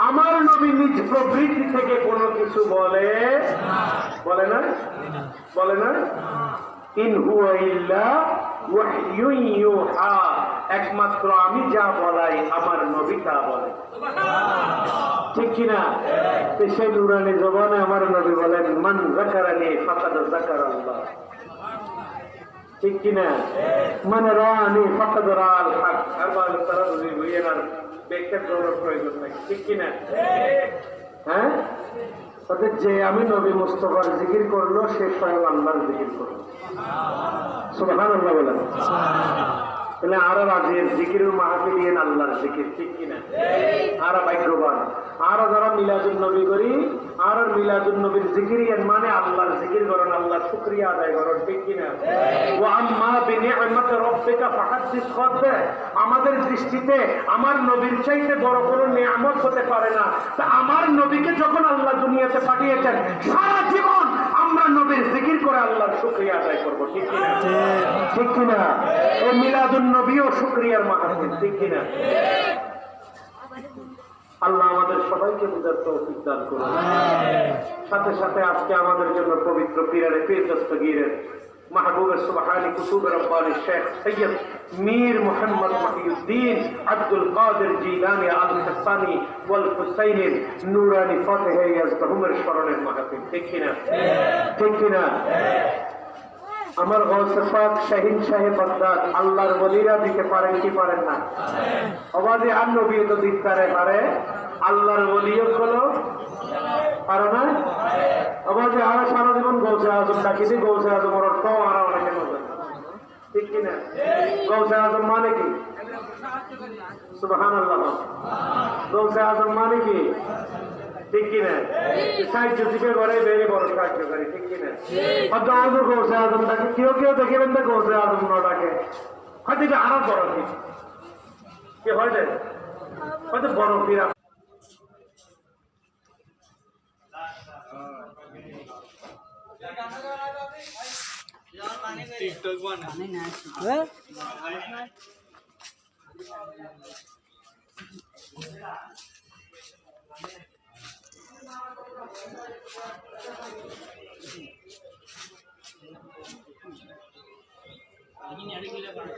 আমার নবী নিজ প্রবৃত্তি থেকে কোনো কিছু বলে না, বলে না। ইন হুয়া ইল্লা ওয়াহয়ুন ইউহা, একমাত্র আমি যা বলাই আমার নবী তা বলে। ঠিক কিনা? সেই নুরানি জবানে আমার নবী বলেন, মান যাকারানি ফাকাদ যাকারাল্লাহ। ঠিক কিনা? মান রাআনি ফাকাদ রাআল হক। আর বলে তারা বুঝি বুঝেনার ব্যাখ্যা করার প্রয়োজন নাই। ঠিক কিনা? হ্যাঁ, তাদের যে আমি নবী মুস্তাফার জিকির করলো সে স্বয়ং আল্লাহর জিকির করলো। সুবহানাল্লাহ বলেন। তাহলে আরো রাজের জিকিরের মাহফিল ইয়েন আল্লাহর জিকির। ঠিক কিনা? আর ভাগ্যবান আর যারা মিলাদুন নবী করি আর মিলাদুন নবীর জিকির ইয়েন মানে আল্লাহর জিকির করেন, আল্লাহর শুকরিয়া আদায় করেন। ঠিক কিনা? ওয়া আম্মা বিনিআমাতি রাব্বিকা ফাহাদ্দিস খাদ্দা, আমাদের দৃষ্টিতে আমার নবীর চাইতে বড় কোনো নিয়ামত হতে পারে না। তা আমার নবীকে যখন আল্লাহ দুনিয়াতে পাঠিয়েছেন সারা জীবন আমরা নবীর জিকির করে আল্লাহর শুকরিয়া আদায় করব। ঠিক কিনা? ঠিক কিনা? এই মিলাদুন নবীও শুকরিয়ার মাহফিল। ঠিক কিনা? আল্লাহ আমাদের সবাইকে বুঝার তৌফিক দান করুন। সাথে সাথে আজকে আমাদের জন্য পবিত্র পীরের পীর দস্তগীরের মাহবুবের সুবহানি কুতুবের রব্বানি শেখ সৈয়দ মীর মুহাম্মদ মহিউদ্দিন আব্দুল কাদের জিলানী আল হাসানি ওয়াল হুসাইনের নূরানি ফাতিহা ইয়াজদাহুমের স্মরণের মাহফিল। ঠিক কিনা? ঠিক কিনা? আমার গৌসে পাক শাহিন সাহেব বাগদাদ আল্লাহর ওলিরা দিতে পারেন কি পারেন না? অবাধে আর নবী তো দিতে পারে, আল্লাহর ওলিও হলো পারে না। অবাধে আর সারা জীবন গৌসে আজম ডাকিছি, গৌসে আজমের অর্থ আর অনেকে নজর। ঠিক কিনা? গৌসে আজম মানে কি? সুবহানাল্লাহ। গৌসে আজম মানে কি? ঠিক কিনা? সাহায্য দিকে ঘরে বেড়ে বড় সাহায্যকারী। ঠিক কিনা? হয়তো আমাদের গৌসে আজম ডাকে, কেউ কেউ দেখবেন না গৌসে আজম ন ডাকে, হয়তো আরো বড় পীর কে হয় যায়, হয়তো বড় পীর। টিকটক বানাই না ini ada gila banget.